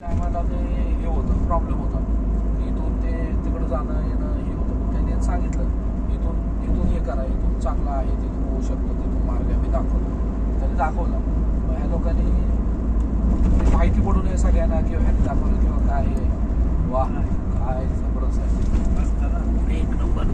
आम्हाला ते हे होतं, प्रॉब्लेम होता. इथून ते तिकडं जाणं येणं हे होतं. पण त्यांनी सांगितलं इथून इथून हे करा, इथून चांगलं आहे, तिथून होऊ शकतं, तिथून मार्ग मी दाखवतो. त्यांनी दाखवला. मग ह्या लोकांनी माहिती पडू नये सगळ्यांना किंवा ह्यांनी दाखवलं किंवा काय आहे. वा काय जबरदस्त आहे, एक नंबर.